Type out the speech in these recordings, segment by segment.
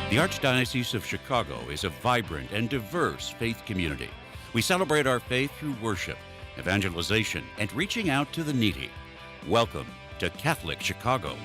The Archdiocese of Chicago is a vibrant and diverse faith community. We celebrate our faith through worship, evangelization, and reaching out to the needy. Welcome to Catholic Chicago.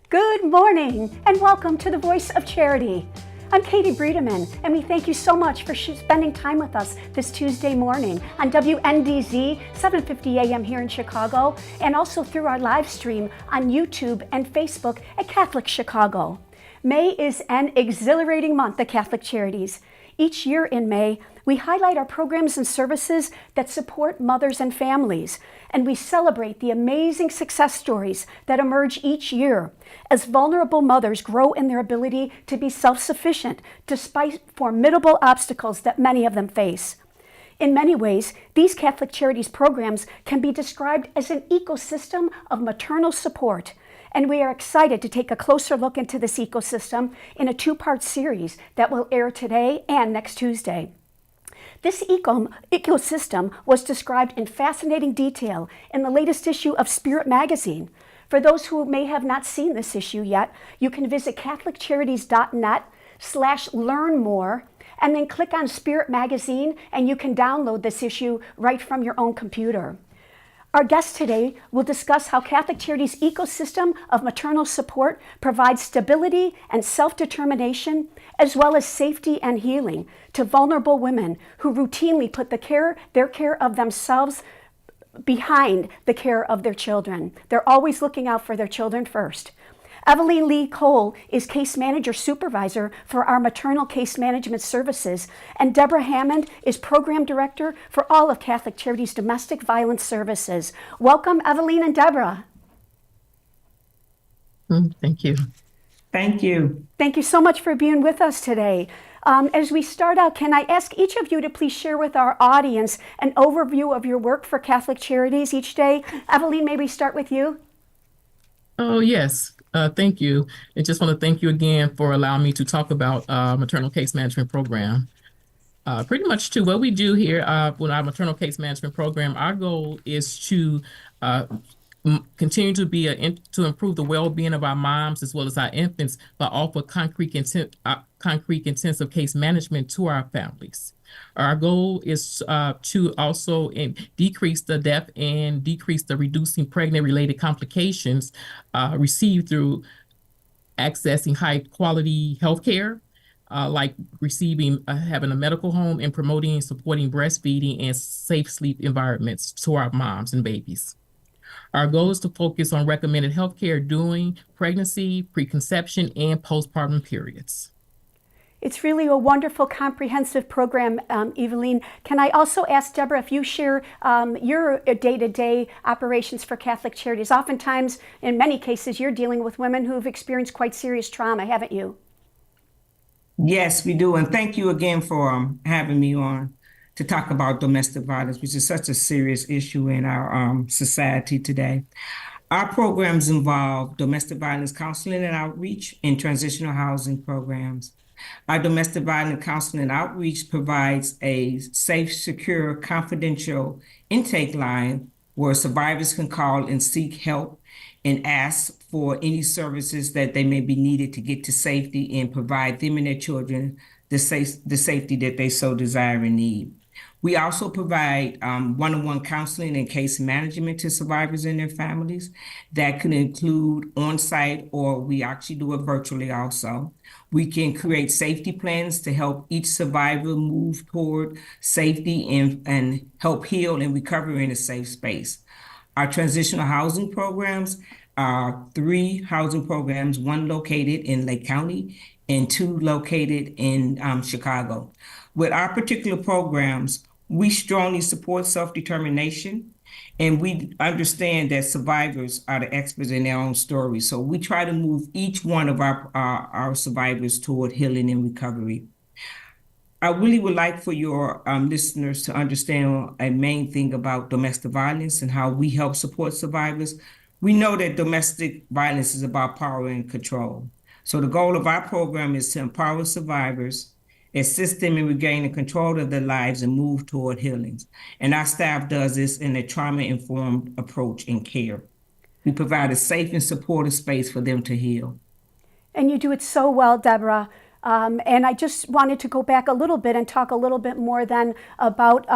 Good morning and welcome to the Voice of Charity. I'm Katie Bredemann and we thank you so much for spending time with us this Tuesday morning on WNDZ 750 AM here in Chicago and also through our live stream on YouTube and Facebook at Catholic Chicago. May is an exhilarating month at Catholic Charities. Each year in May, we highlight our programs and services that support mothers and families, and we celebrate the amazing success stories that emerge each year as vulnerable mothers grow in their ability to be self-sufficient despite formidable obstacles that many of them face. In many ways, these Catholic Charities programs can be described as an ecosystem of maternal support, and we are excited to take a closer look into this ecosystem in a two-part series that will air today and next Tuesday. This ecosystem was described in fascinating detail in the latest issue of Spirit magazine. For those who may have not seen this issue yet, you can visit CatholicCharities.net/learn-more and then click on Spirit magazine and you can download this issue right from your own computer. Our guest today will discuss how Catholic Charities' ecosystem of maternal support provides stability and self-determination, as well as safety and healing to vulnerable women who routinely put their care of themselves behind the care of their children. They're always looking out for their children first. Evelene Lee Cole is Case Manager Supervisor for our Maternal Case Management Services, and Deborah Hammond is Program Director for all of Catholic Charities' Domestic Violence Services. Welcome, Evelene and Deborah. Thank you. Thank you. Thank you so much for being with us today. As we start out, can I ask each of you to please share with our audience an overview of your work for Catholic Charities each day? Evelene, maybe start with you. Oh, yes. Thank you. I just want to thank you again for allowing me to talk about maternal case management program. Pretty much to what we do here with our maternal case management program, our goal is to continue to be to improve the well-being of our moms as well as our infants, but offer concrete intensive case management to our families. Our goal is to also decrease the death and decrease the reducing pregnant-related complications received through accessing high-quality health care, like having a medical home, and promoting and supporting breastfeeding and safe sleep environments to our moms and babies. Our goal is to focus on recommended health care during pregnancy, preconception, and postpartum periods. It's really a wonderful, comprehensive program, Evelene. Can I also ask Deborah if you share your day-to-day operations for Catholic Charities? Oftentimes, in many cases, you're dealing with women who've experienced quite serious trauma, haven't you? Yes, we do. And thank you again for having me on to talk about domestic violence, which is such a serious issue in our society today. Our programs involve domestic violence counseling and outreach and transitional housing programs. Our domestic violence counseling and outreach provides a safe, secure, confidential intake line where survivors can call and seek help and ask for any services that they may be needed to get to safety and provide them and their children the safety that they so desire and need. We also provide one-on-one counseling and case management to survivors and their families. That can include on-site, or we actually do it virtually also. We can create safety plans to help each survivor move toward safety and help heal and recover in a safe space. Our transitional housing programs are 3 housing programs, 1 located in Lake County and 2 located in Chicago. With our particular programs, we strongly support self-determination, and we understand that survivors are the experts in their own story. So we try to move each one of our survivors toward healing and recovery. I really would like for your listeners to understand a main thing about domestic violence and how we help support survivors. We know that domestic violence is about power and control. So the goal of our program is to empower survivors, assist them in regaining control of their lives and move toward healings. And our staff does this in a trauma-informed approach and care. We provide a safe and supportive space for them to heal. And you do it so well, Deborah. And I just wanted to go back a little bit and talk a little bit more then about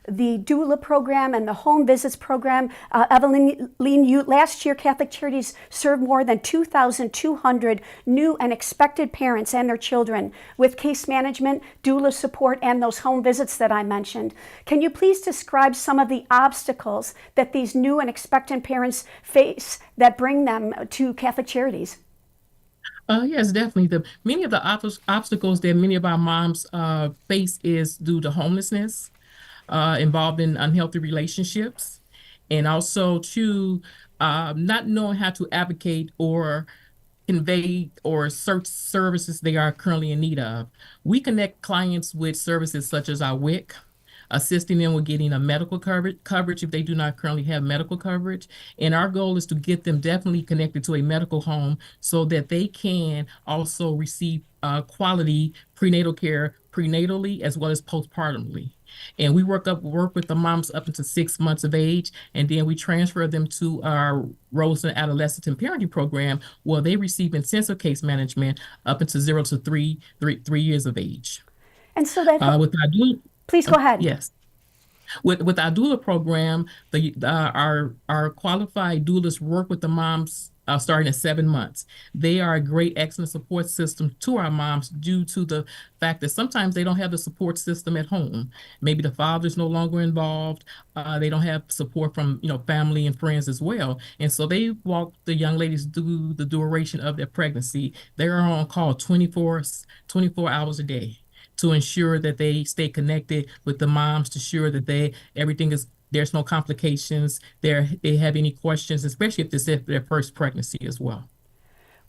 the doula program and the home visits program. Evelene, last year Catholic Charities served more than 2,200 new and expected parents and their children with case management, doula support, and those home visits that I mentioned. Can you please describe some of the obstacles that these new and expectant parents face that bring them to Catholic Charities? Yes, definitely. Many of the obstacles that many of our moms face is due to homelessness, involved in unhealthy relationships, and also to not knowing how to advocate or convey or search services they are currently in need of. We connect clients with services such as our WIC, assisting them with getting a medical coverage if they do not currently have medical coverage. And our goal is to get them definitely connected to a medical home so that they can also receive quality prenatal care prenatally as well as postpartumly. And we work with the moms up until 6 months of age, and then we transfer them to our Rose and Adolescent and Parenting program, where they receive intensive case management up until 0 to 3 years of age. And so that, With our please go ahead. Yes. With our doula program, our qualified doulas work with the moms starting at 7 months. They are a great, excellent support system to our moms due to the fact that sometimes they don't have the support system at home. Maybe the father's no longer involved. They don't have support from family and friends as well. And so they walk the young ladies through the duration of their pregnancy. They are on call 24 hours a day to ensure that they stay connected with the moms, to ensure that there's no complications, they have any questions, especially if this is their first pregnancy as well.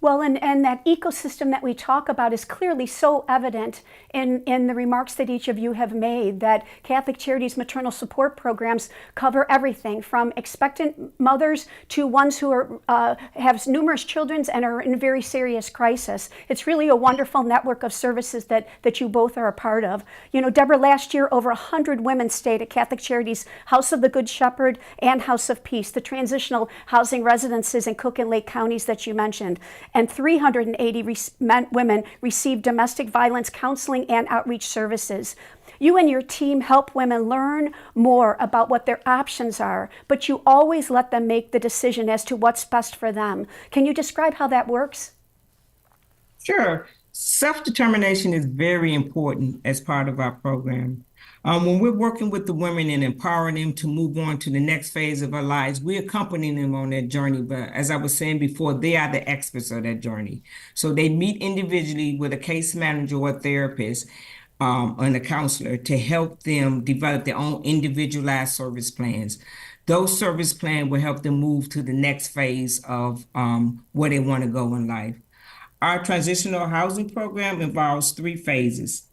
Well, and that ecosystem that we talk about is clearly so evident in the remarks that each of you have made, that Catholic Charities maternal support programs cover everything from expectant mothers to ones who have numerous children and are in very serious crisis. It's really a wonderful network of services that you both are a part of. Deborah, last year over 100 women stayed at Catholic Charities House of the Good Shepherd and House of Peace, the transitional housing residences in Cook and Lake counties that you mentioned. And 380 women received domestic violence counseling and outreach services. You and your team help women learn more about what their options are, but you always let them make the decision as to what's best for them. Can you describe how that works? Sure. Self-determination is very important as part of our program. When we're working with the women and empowering them to move on to the next phase of our lives, we accompany them on that journey. But as I was saying before, they are the experts of that journey. So they meet individually with a case manager or a therapist and a counselor to help them develop their own individualized service plans. Those service plans will help them move to the next phase of where they want to go in life. Our transitional housing program involves 3 phases.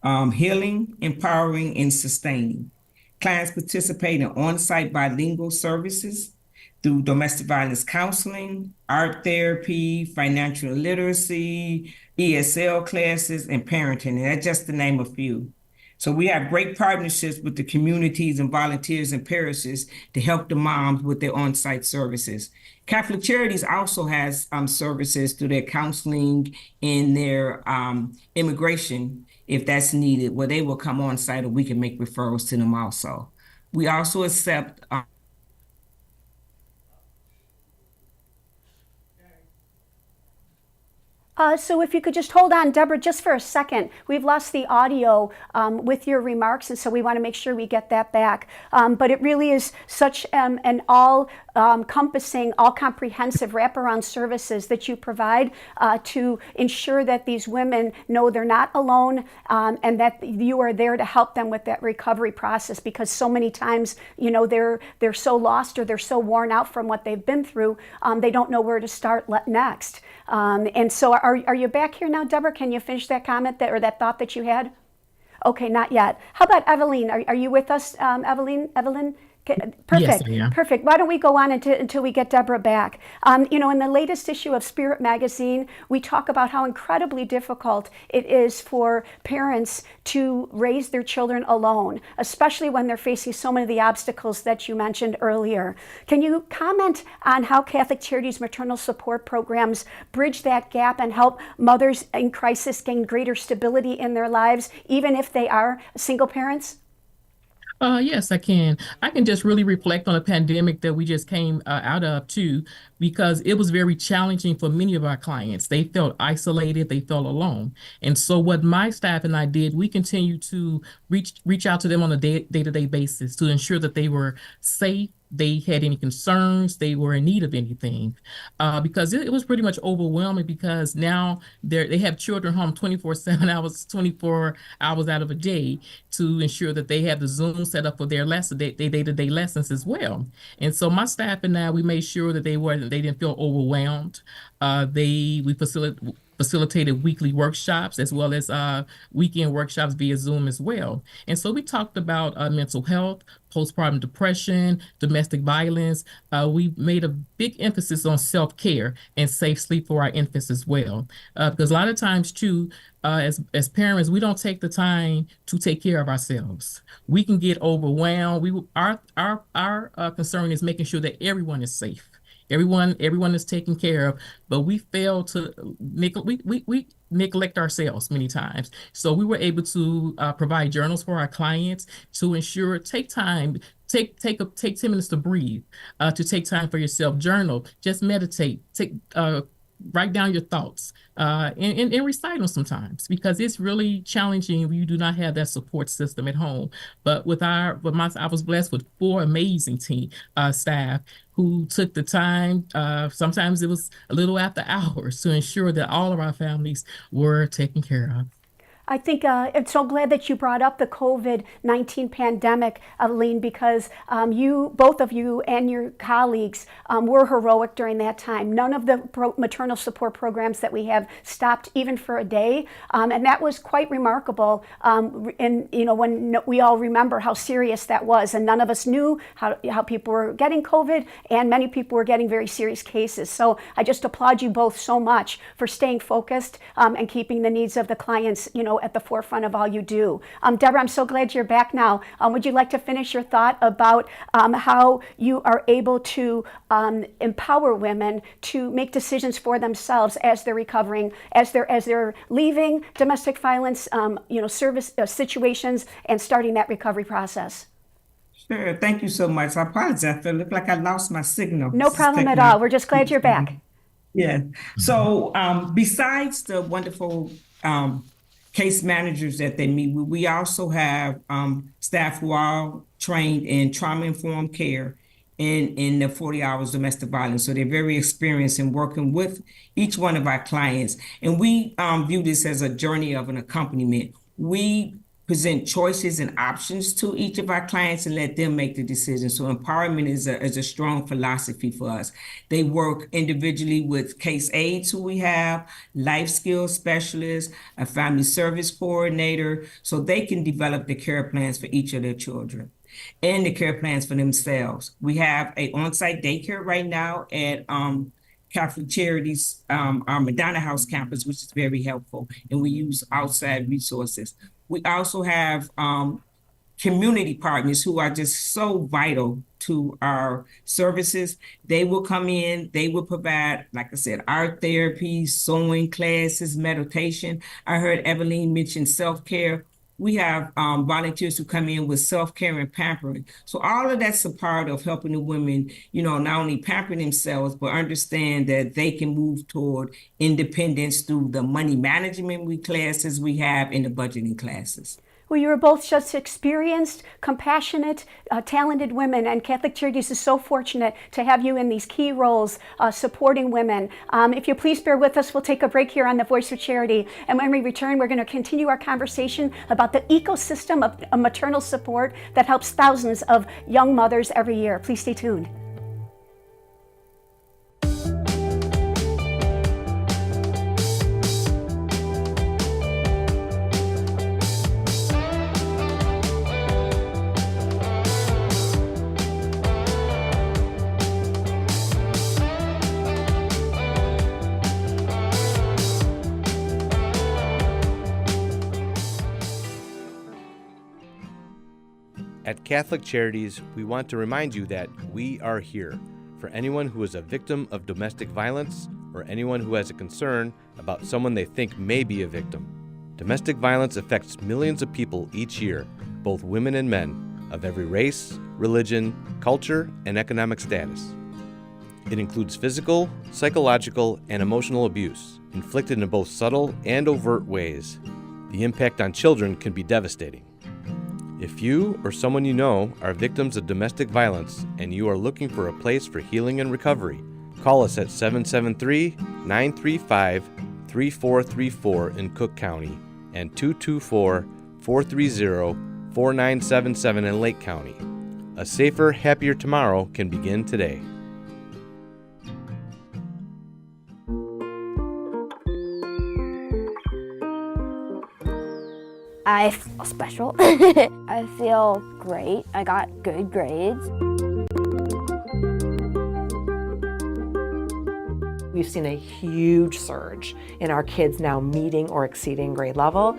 Healing, empowering, and sustaining. Clients participate in on-site bilingual services through domestic violence counseling, art therapy, financial literacy, ESL classes, and parenting, and that's just to name a few. So we have great partnerships with the communities and volunteers and parishes to help the moms with their on-site services. Catholic Charities also has services through their counseling and their immigration, if that's needed, where they will come on site or we can make referrals to them also. We also accept So if you could just hold on, Deborah, just for a second. We've lost the audio with your remarks, and so we want to make sure we get that back. But it really is such an all-encompassing, all-comprehensive wraparound services that you provide to ensure that these women know they're not alone and that you are there to help them with that recovery process, because so many times, they're so lost or they're so worn out from what they've been through, they don't know where to start next. And so are you back here now, Deborah? Can you finish that comment or that thought that you had? Okay, not yet. How about Evelene? Are you with us, Evelene? Evelene, Perfect. Yes, I am. Perfect. Why don't we go on until we get Deborah back? In the latest issue of Spirit Magazine, we talk about how incredibly difficult it is for parents to raise their children alone, especially when they're facing so many of the obstacles that you mentioned earlier. Can you comment on how Catholic Charities maternal support programs bridge that gap and help mothers in crisis gain greater stability in their lives, even if they are single parents? Yes, I can. I can just really reflect on a pandemic that we just came out of too, because it was very challenging for many of our clients. They felt isolated, they felt alone. And so what my staff and I did, we continued to reach out to them on a day-to-day basis to ensure that they were safe, they had any concerns, they were in need of anything. Because it was pretty much overwhelming because now they have children home 24/7 hours, 24 hours out of a day to ensure that they have the Zoom set up for their lesson, their day-to-day lessons as well. And so my staff and I, we made sure that they didn't feel overwhelmed. We facilitated weekly workshops as well as weekend workshops via Zoom as well. And so we talked about mental health, postpartum depression, domestic violence. We made a big emphasis on self-care and safe sleep for our infants as well. Because a lot of times too, as parents, we don't take the time to take care of ourselves. We can get overwhelmed. Our concern is making sure that everyone is safe. Everyone is taken care of, but we fail to we neglect ourselves many times. So we were able to provide journals for our clients to ensure take 10 minutes to breathe, to take time for yourself, journal, just meditate, write down your thoughts, and recite them sometimes, because it's really challenging when you do not have that support system at home. But I was blessed with 4 amazing staff who took the time. Sometimes it was a little after hours to ensure that all of our families were taken care of. I think I'm so glad that you brought up the COVID-19 pandemic, Evelene, because both of you and your colleagues were heroic during that time. None of the maternal support programs that we have stopped even for a day, and that was quite remarkable. And when we all remember how serious that was, and none of us knew how people were getting COVID, and many people were getting very serious cases. So I just applaud you both so much for staying focused and keeping the needs of the clients, at the forefront of all you do. Deborah, I'm so glad you're back now. Would you like to finish your thought about how you are able to empower women to make decisions for themselves as they're recovering, as they're leaving domestic violence, service situations, and starting that recovery process? Sure. Thank you so much. I apologize. It looked like I lost my signal. No problem at all. We're just glad you're back. Yeah. So besides the wonderful case managers that they meet with, we also have staff who are trained in trauma-informed care in the 40 hours domestic violence. So they're very experienced in working with each one of our clients. And we view this as a journey of an accompaniment. We present choices and options to each of our clients and let them make the decision. So empowerment is a strong philosophy for us. They work individually with case aides who we have, life skills specialists, a family service coordinator, so they can develop the care plans for each of their children and the care plans for themselves. We have an on-site daycare right now at Catholic Charities, our Madonna House campus, which is very helpful, and we use outside resources. We also have community partners who are just so vital to our services. They will come in, they will provide, like I said, art therapy, sewing classes, meditation. I heard Evelene mention self-care. We have volunteers who come in with self-care and pampering. So all of that's a part of helping the women, not only pamper themselves, but understand that they can move toward independence through the money management classes we have in the budgeting classes. Well, you are both just experienced, compassionate, talented women, and Catholic Charities is so fortunate to have you in these key roles supporting women. If you please bear with us, we'll take a break here on The Voice of Charity, and when we return, we're going to continue our conversation about the ecosystem of maternal support that helps thousands of young mothers every year. Please stay tuned. At Catholic Charities, we want to remind you that we are here for anyone who is a victim of domestic violence or anyone who has a concern about someone they think may be a victim. Domestic violence affects millions of people each year, both women and men, of every race, religion, culture, and economic status. It includes physical, psychological, and emotional abuse, inflicted in both subtle and overt ways. The impact on children can be devastating. If you or someone you know are victims of domestic violence and you are looking for a place for healing and recovery, call us at 773-935-3434 in Cook County and 224-430-4977 in Lake County. A safer, happier tomorrow can begin today. I feel special. I feel great. I got good grades. We've seen a huge surge in our kids now meeting or exceeding grade level.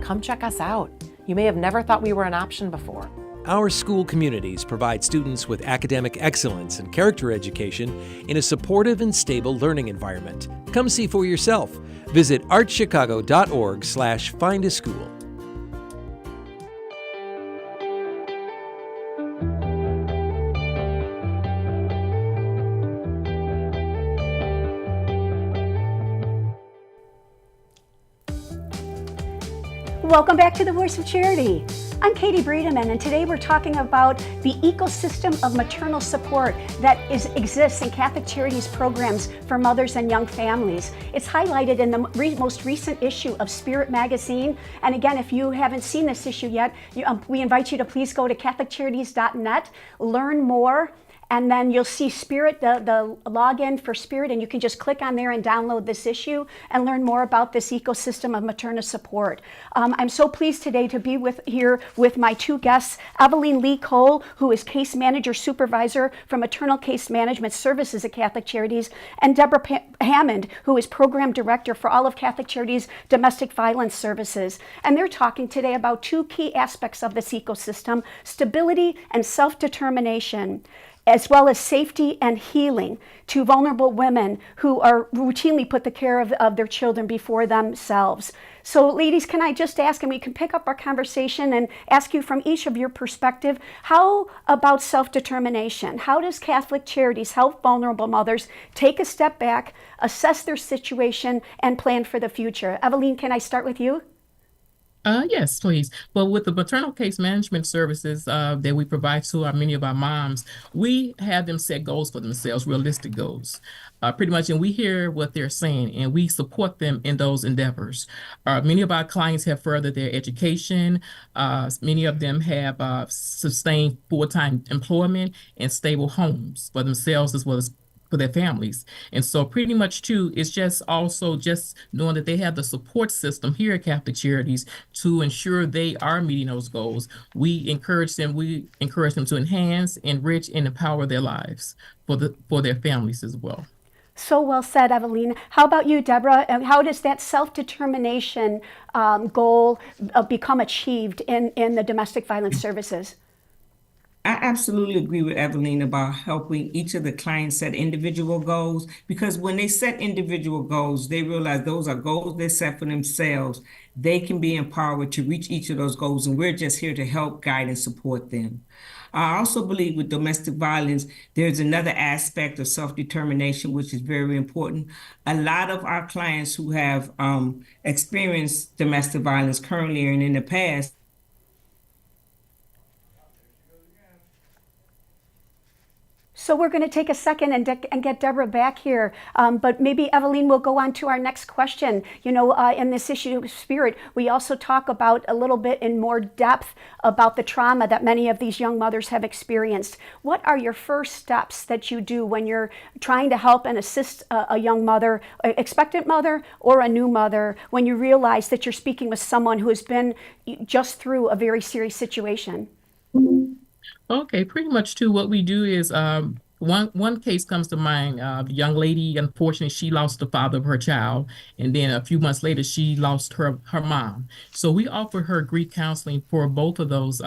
Come check us out. You may have never thought we were an option before. Our school communities provide students with academic excellence and character education in a supportive and stable learning environment. Come see for yourself. Visit artchicago.org/findaschool. Welcome back to the Voice of Charity. I'm Katie Bredemann, and today we're talking about the ecosystem of maternal support that exists in Catholic Charities programs for mothers and young families. It's highlighted in the most recent issue of Spirit magazine. And again, if you haven't seen this issue yet, we invite you to please go to CatholicCharities.net, learn more. And then you'll see Spirit, the login for Spirit, and you can just click on there and download this issue and learn more about this ecosystem of maternal support. I'm so pleased today to be here with my two guests, Evelene Lee Cole, who is Case Manager Supervisor for Maternal Case Management Services at Catholic Charities, and Deborah Hammond, who is Program Director for all of Catholic Charities Domestic Violence Services. And they're talking today about two key aspects of this ecosystem: stability and self-determination, as well as safety and healing to vulnerable women who are routinely put the care of their children before themselves. So ladies, can I just ask, and we can pick up our conversation and ask you from each of your perspective, how about self-determination? How does Catholic Charities help vulnerable mothers take a step back, assess their situation, and plan for the future? Evelene, can I start with you? Yes, please. Well, with the maternal case management services that we provide to many of our moms, we have them set goals for themselves, realistic goals, pretty much. And we hear what they're saying, and we support them in those endeavors. Many of our clients have furthered their education. Many of them have sustained full-time employment and stable homes for themselves as well as for their families. And so pretty much too, it's just also just knowing that they have the support system here at Catholic Charities to ensure they are meeting those goals. We encourage them to enhance, enrich, and empower their lives for their families as well. So well said, Evelene. How about you, Deborah? And how does that self-determination goal become achieved in the domestic violence services? I absolutely agree with Evelene about helping each of the clients set individual goals, because when they set individual goals, they realize those are goals they set for themselves. They can be empowered to reach each of those goals, and we're just here to help, guide, and support them. I also believe with domestic violence, there's another aspect of self-determination, which is very important. A lot of our clients who have experienced domestic violence currently and in the past, So we're going to take a second and get Deborah back here. But maybe, Evelene, we'll go on to our next question. You know, in this issue of Spirit, we also talk about a little bit in more depth about the trauma that many of these young mothers have experienced. What are your first steps that you do when you're trying to help and assist a young mother, expectant mother, or a new mother, when you realize that you're speaking with someone who has been just through a very serious situation? Okay, pretty much too, what we do is one case comes to mind. The young lady, unfortunately, she lost the father of her child, and then a few months later, she lost her mom. So we offered her grief counseling for both of those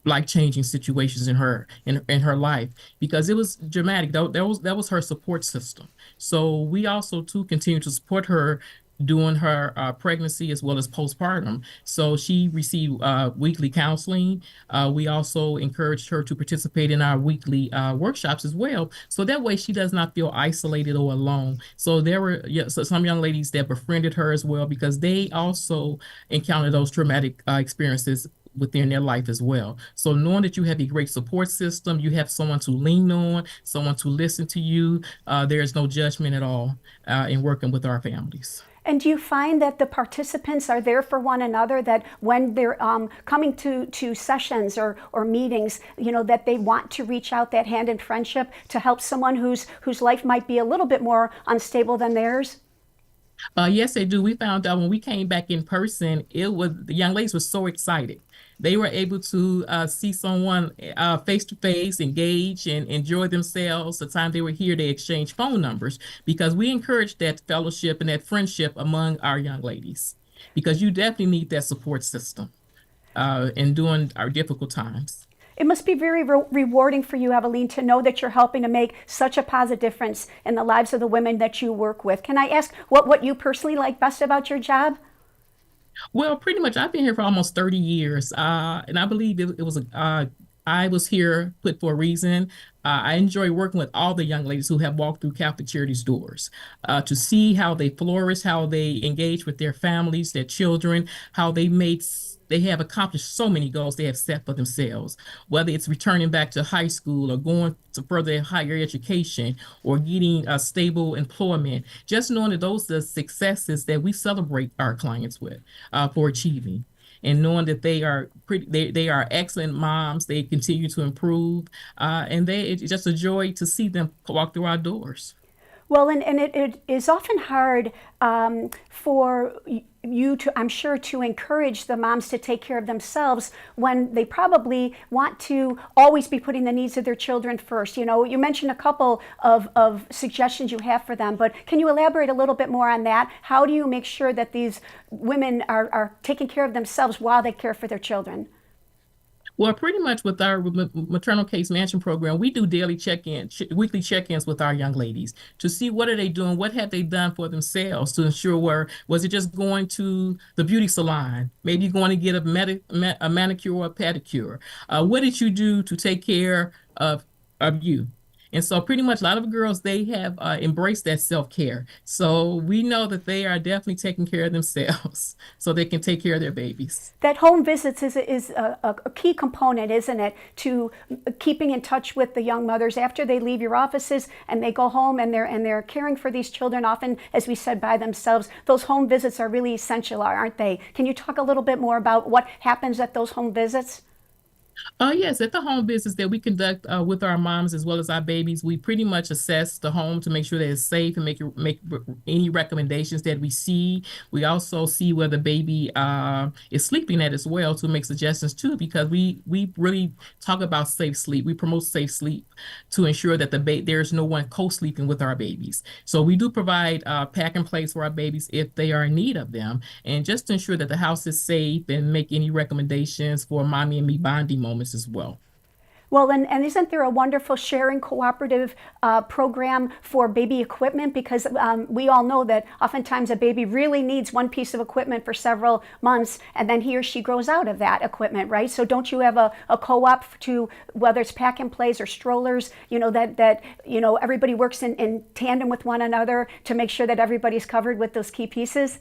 life-changing situations in her life, because it was dramatic. That was her support system. So we also too continue to support her during her pregnancy as well as postpartum. So she received weekly counseling. We also encouraged her to participate in our weekly workshops as well. So that way she does not feel isolated or alone. So there were some young ladies that befriended her as well, because they also encountered those traumatic experiences within their life as well. So knowing that you have a great support system, you have someone to lean on, someone to listen to you, there is no judgment at all in working with our families. And do you find that the participants are there for one another, that when they're coming to sessions or meetings, that they want to reach out that hand in friendship to help someone whose life might be a little bit more unstable than theirs? Yes, they do. We found out when we came back in person, the young ladies were so excited. They were able to see someone face to face, engage, and enjoy themselves. The time they were here, they exchanged phone numbers, because we encourage that fellowship and that friendship among our young ladies, because you definitely need that support system in during our difficult times. It must be very rewarding for you, Evelene, to know that you're helping to make such a positive difference in the lives of the women that you work with. Can I ask what you personally like best about your job? Well, pretty much, I've been here for almost 30 years, and I believe it was I was here put for a reason. I enjoy working with all the young ladies who have walked through Catholic Charities doors, to see how they flourish, how they engage with their families, their children, how they have accomplished so many goals they have set for themselves, whether it's returning back to high school or going to further higher education or getting a stable employment. Just knowing that those are the successes that we celebrate our clients with for achieving. And knowing that they are excellent moms, they continue to improve, and it's just a joy to see them walk through our doors. Well, and it is often hard for you to, I'm sure, to encourage the moms to take care of themselves when they probably want to always be putting the needs of their children first. You mentioned a couple of suggestions you have for them, but can you elaborate a little bit more on that? How do you make sure that these women are taking care of themselves while they care for their children? Well, pretty much with our maternal case management program, we do daily weekly check-ins with our young ladies to see what are they doing, what have they done for themselves to ensure was it just going to the beauty salon, maybe going to get a manicure or a pedicure. What did you do to take care of you? And so pretty much a lot of girls, they have embraced that self-care. So we know that they are definitely taking care of themselves so they can take care of their babies. That home visits is a key component, isn't it, to keeping in touch with the young mothers after they leave your offices and they go home and they're caring for these children, often, as we said, by themselves. Those home visits are really essential, aren't they? Can you talk a little bit more about what happens at those home visits? Yes, at the home visits that we conduct with our moms as well as our babies, we pretty much assess the home to make sure that it's safe and make any recommendations that we see. We also see where the baby is sleeping at as well to make suggestions too, because we really talk about safe sleep. We promote safe sleep to ensure that there's no one co-sleeping with our babies. So we do provide pack and plays for our babies if they are in need of them, and just to ensure that the house is safe and make any recommendations for mommy and me bonding moments as well. Well, and isn't there a wonderful sharing cooperative program for baby equipment? Because we all know that oftentimes a baby really needs one piece of equipment for several months, and then he or she grows out of that equipment, right? So don't you have a co-op to, whether it's pack and plays or strollers, that everybody works in tandem with one another to make sure that everybody's covered with those key pieces?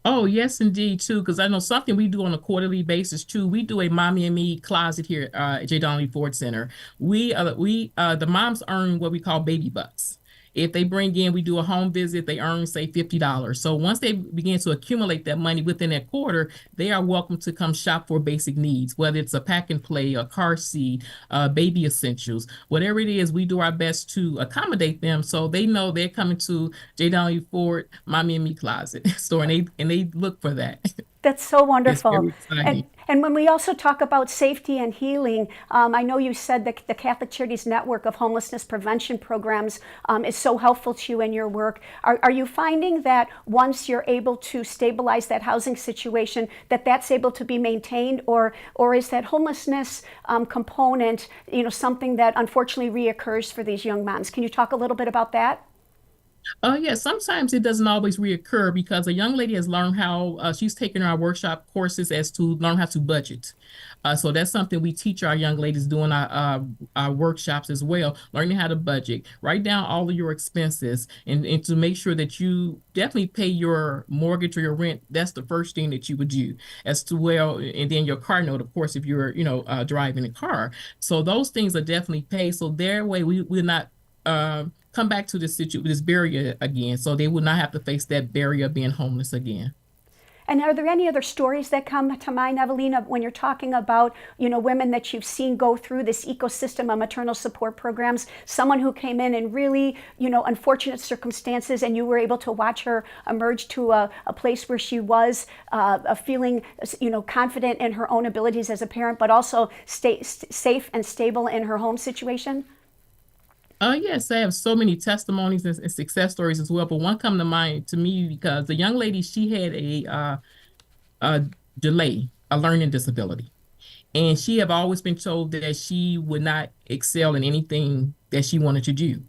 Oh, yes, indeed, too, because I know something we do on a quarterly basis, too. We do a Mommy and Me closet here at J. Donnelly Ford Center. The moms earn what we call baby bucks. If they bring in, we do a home visit, they earn, say, $50. So once they begin to accumulate that money within that quarter, they are welcome to come shop for basic needs, whether it's a pack and play, a car seat, baby essentials, whatever it is, we do our best to accommodate them so they know they're coming to J. Donnelly Ford Mommy and Me Closet store, and they look for that. That's so wonderful. It's very exciting. And when we also talk about safety and healing, I know you said that the Catholic Charities network of homelessness prevention programs is so helpful to you in your work. Are you finding that once you're able to stabilize that housing situation, that that's able to be maintained, or is that homelessness component, something that unfortunately reoccurs for these young moms? Can you talk a little bit about that? Yeah, sometimes it doesn't always reoccur because a young lady has learned how she's taken our workshop courses as to learn how to budget. So that's something we teach our young ladies doing our workshops as well, learning how to budget, write down all of your expenses, and to make sure that you definitely pay your mortgage or your rent. That's the first thing that you would do as to well, and then your car note, of course, if you're, driving a car. So those things are definitely paid. So their way, we're not come back to this barrier again, so they would not have to face that barrier of being homeless again. And are there any other stories that come to mind, Evelene, when you're talking about, women that you've seen go through this ecosystem of maternal support programs, someone who came in really, unfortunate circumstances, and you were able to watch her emerge to a place where she was feeling, confident in her own abilities as a parent, but also stay safe and stable in her home situation? Yes, I have so many testimonies and success stories as well, but one come to mind to me because the young lady, she had a delay, a learning disability. And she have always been told that she would not excel in anything that she wanted to do.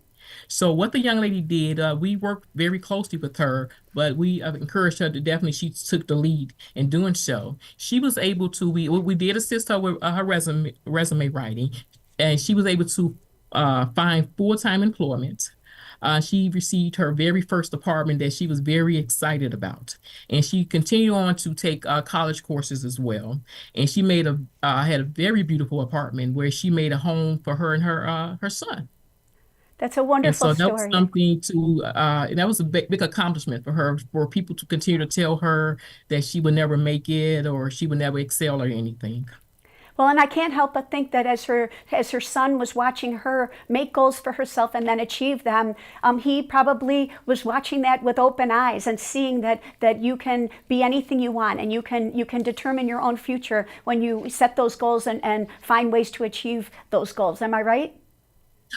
So what the young lady did, we worked very closely with her, but we encouraged her to definitely, she took the lead in doing so. She was able to, we did assist her with her resume writing, and she was able to find full-time employment. She received her very first apartment that she was very excited about, and she continued on to take college courses as well. And she had a very beautiful apartment where she made a home for her and her son. That's a wonderful and so that story. was something to, and that was a big accomplishment for her, for people to continue to tell her that she would never make it or she would never excel or anything. Well, and I can't help but think that as her son was watching her make goals for herself and then achieve them, he probably was watching that with open eyes and seeing that you can be anything you want, and you can determine your own future when you set those goals and find ways to achieve those goals. Am I right?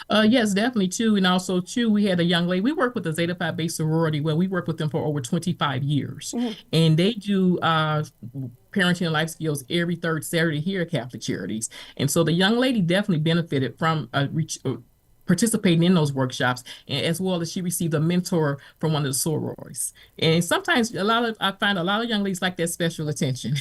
Yes, definitely too. And also too, we had a young lady, we work with the Zeta Phi Base sorority. Well, we worked with them for over 25 years. Mm-hmm. And they do parenting and life skills every third Saturday here at Catholic Charities. And so the young lady definitely benefited from participating in those workshops, and as well as she received a mentor from one of the sororities. And sometimes I find a lot of young ladies like that special attention.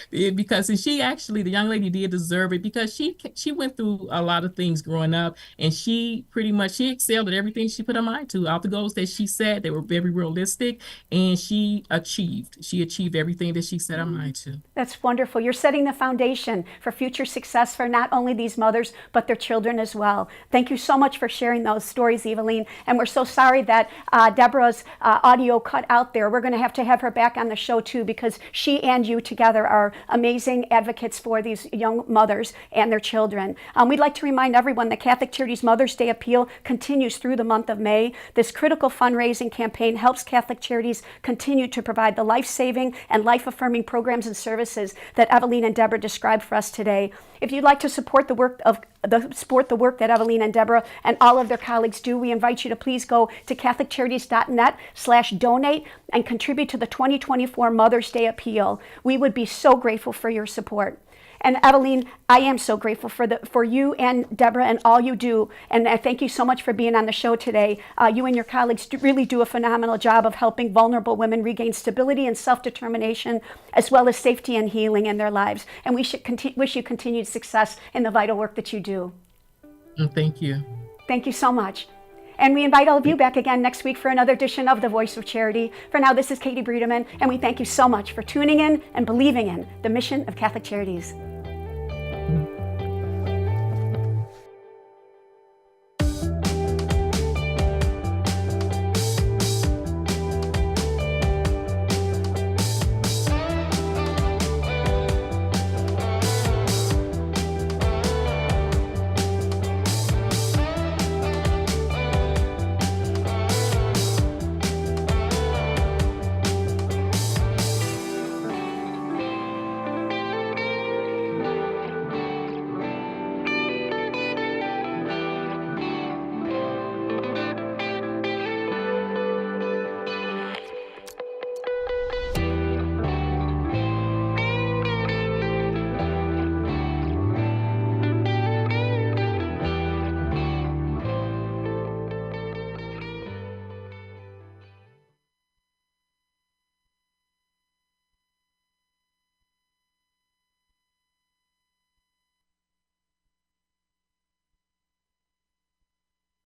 Because the young lady did deserve it, because she went through a lot of things growing up, and she excelled at everything she put her mind to. All the goals that she set, they were very realistic, and she achieved everything that she set her mind to. That's wonderful. You're setting the foundation for future success for not only these mothers, but their children as well. Thank you so much for sharing those stories, Evelene. And we're so sorry that Deborah's audio cut out there. We're going to have her back on the show too, because she and you together are amazing advocates for these young mothers and their children. We'd like to remind everyone that Catholic Charities Mother's Day Appeal continues through the month of May. This critical fundraising campaign helps Catholic Charities continue to provide the life-saving and life-affirming programs and services that Evelene and Deborah described for us today. If you'd like to support the work that Evelene and Deborah and all of their colleagues do, we invite you to please go to CatholicCharities.net/donate and contribute to the 2024 Mother's Day Appeal. We would be so grateful for your support. And Evelene, I am so grateful for you and Deborah and all you do. And I thank you so much for being on the show today. You and your colleagues really do a phenomenal job of helping vulnerable women regain stability and self-determination, as well as safety and healing in their lives. And we should wish you continued success in the vital work that you do. Thank you. Thank you so much. And we invite all of you back again next week for another edition of The Voice of Charity. For now, this is Katie Bredemann, and we thank you so much for tuning in and believing in the mission of Catholic Charities.